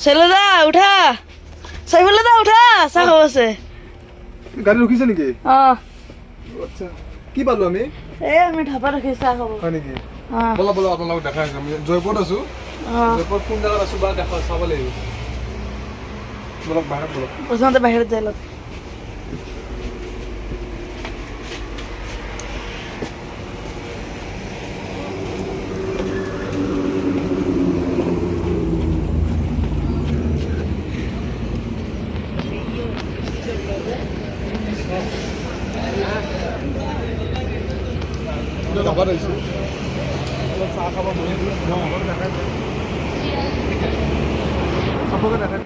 শৈলদা উঠা, সাইফুল্লাহ দা উঠা, চাহ খাব আছে। গাড়ী ৰখিছে নেকি? আচ্ছা কি পালো আমি? আমি ধাবা ৰাখি চাহ খাব। হয় নেকি? বলা বলা আপোনালোকক দেখাই আছো। আমি জয়পুৰত আছো। জয়পুৰত কোন জেগাত আছো বা দেখা চাব লাগিব। বলক বাহিৰত বলক। প্ৰথমতে বাহিৰত যাই লওক। ধাবাত আহিছো। অলপ চাহ খাব বহি দেখাই চবকে দেখাই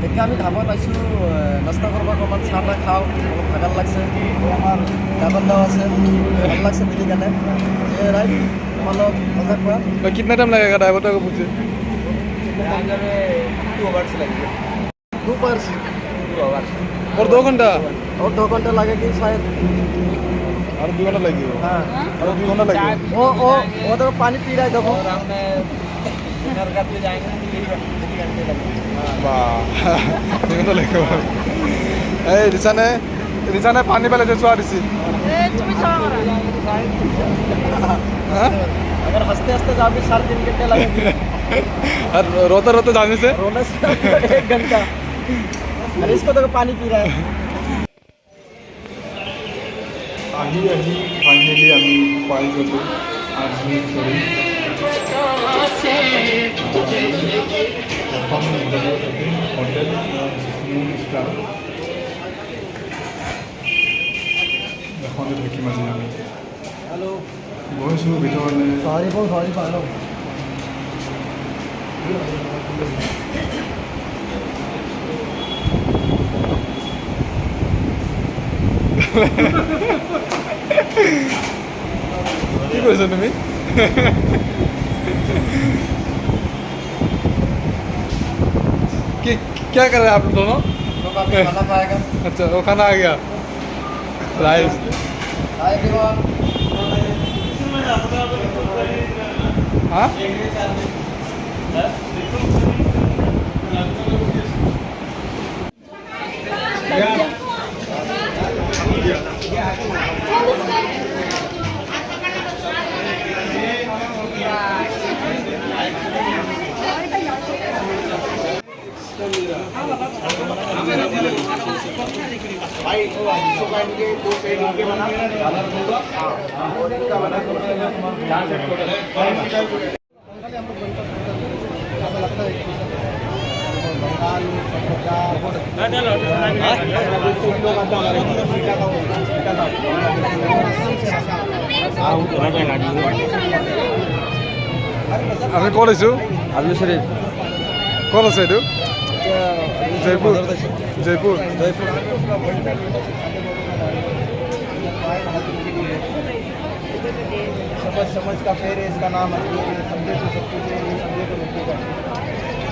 এতিয়া আমি ধাবাত আছোঁ নাস্তা কৰিব অকণমান চাহ তাহ খাওঁ অলপ ভাগৰ লাগছে আমাৰ গাবন্দাও আছে ভাল লাগছে মিলি কেনে ৰাইট অলপ মজা কৰা कितना टाइम लगेगा ड्राइवर को पूछे 2 hours लगेगा 2 hours और 2 घंटा और 2 घंटा लगेगी शायद और 2 घंटा लगेगा हाँ और 2 घंटा लगेगा वो तो पानी पी रहा है देखो वाह 2 घंटा लगेगा ए रिसाने पानी पहले जैसे आ रही তুমি চাহ কৰা। हाँ अगर हंसते हंसते जाओ 3.5 घंटे लगेंगे और रोते रोते जाने से रोने से 1 घंटा अरे इसको तो पानी पी रहा है फाइनली আমি পাই গলো Azmi sorry hotel moon star এখন দেখি মাঝে আমি हेलो বহিছো ভিতৰলে सॉरी हेलो কি কৰিছা তুমি क्या कर रहे हैं आप दोनों खाना खाएगा अच्छा वो खाना आ गया राइस हाय एवरीवन हाँ भाई इसको काट के 2 साइड होके बना कलर होगा हां और इसका बना 4 सेट टोटल ऐसा लगता है बंगाल আমি ক'ত আছোঁ आलू शरीफ ক'ত আছে এইটো जयपुर जयपुर समझ समझ का फेर है इसका नाम है समझे तो सब कुछ है समझे तो मिट्टी का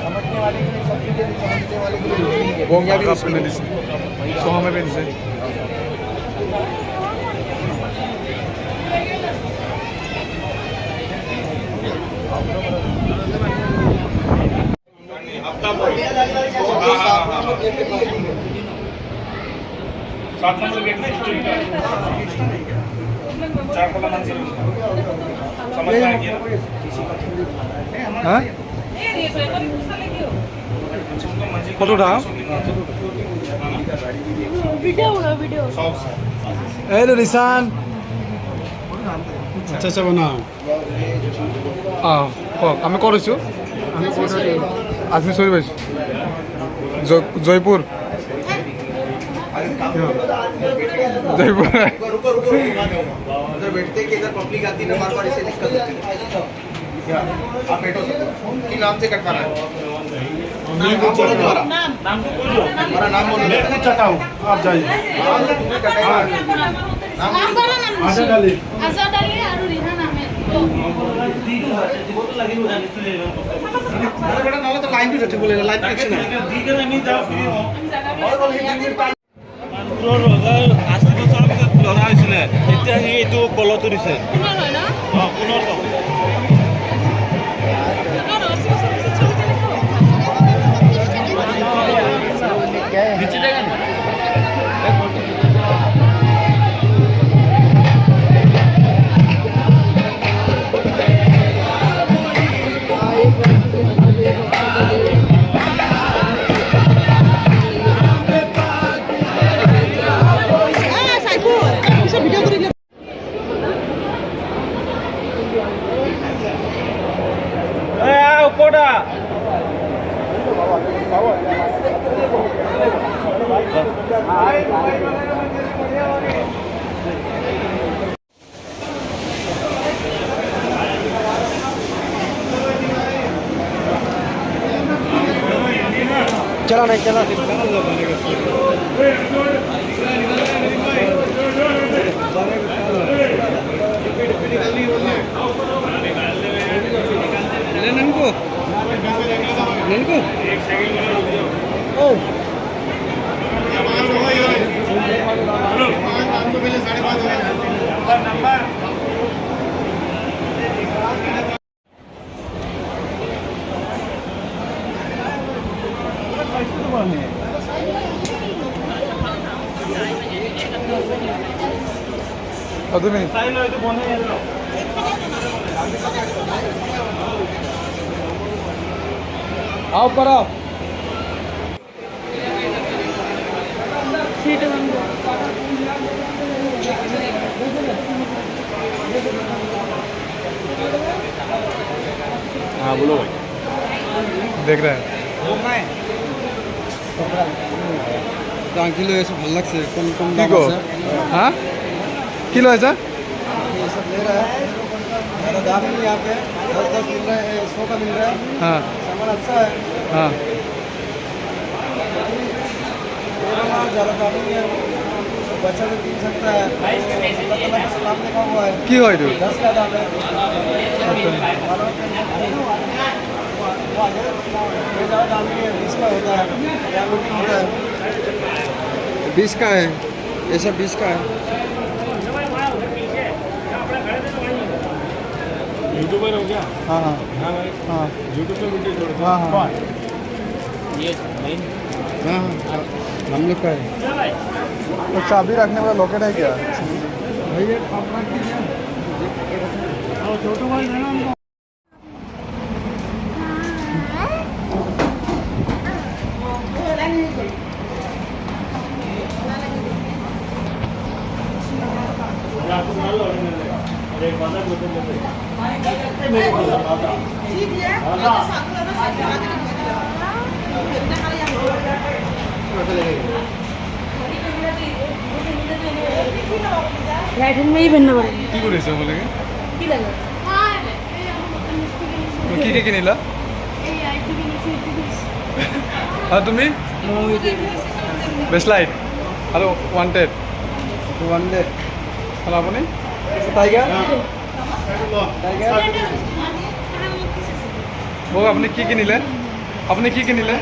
समझने वाले के लिए सब कुछ है समझने वाले के लिए नहीं है বংগা কাপ কিনে দিছে চহামে পিন্ধিছে सात नंबर गेट में स्ट्रीट है 4 पता मन से समझ में आ गया হ্যাঁ কত দাম ভিডিও বনা ভিডিও। এই রে রিসান আচ্ছা আচ্ছা বনাও কওক আমি ক'ত আছোঁ আজমি চৰি পাইছোঁ জয়পুৰ जयपुर रुको उधर बैठते कि इधर पब्लिक आती है बार बार इसे दिक्कत होती है आप बैठो कि नाम से कटवाना है नाम बोलो तुम्हारा हमारा नाम बोलो मैं खुद चटाऊं आप जाइए नाम आजाद अली और रिहाना में বেটা নালে তো লাইন দিতে বলে লাইন দিচ্ছে না লৰা হৈছিলে এতিয়া সি এইটো কলতো দিছে পুনৰ ওপৰটা चला नहीं चला তুমি आओ पर आओ हाँ बोलो देख रहे हैं किलो ऐसे ভাল লাগছে कम कम की को हाँ किलो ऐसा ये सब ले रहा है ज़्यादा दाम नहीं यहाँ पे 10 मिल रहा है 100 का मिल रहा है हाँ सामान अच्छा है हाँ ज़्यादा दाम नहीं है बच्चा भी पी सकता है नाम लिखा हुआ है की हो इधर 10 का दाम है ये ज़्यादा दाम नहीं है 20 का होता है या रोटी होता है 20 का है ये सब 20 का है यूट्यूबर हो गया हाँ हाँ हाँ भाई हाँ यूट्यूब पे वीडियो छोड़ हाँ हाँ ये नहीं हाँ हाँ हम लोग का है तो चाबी रखने वाला लॉकेट है क्या भैया छोटू भाई है ना हमको লাইটিং में ही बनना पड़ेगा কি কৰিছে বলে কি লাগে কি কিনিলা হ্যাঁ তুমি বেস্ট লাইট আৰু ওয়ান্টেড 100 আৰু আপুনি टाइगर टाइगर বৌ আপুনি কি কিনিলে আপুনি কি কিনিলে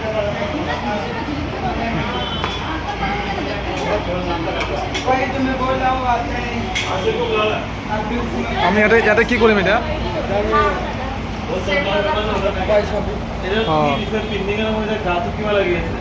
আমি ইয়াতে কি কৰিম এতিয়া পিন্ধিকেনে মই গাটো কিবা লাগি আছে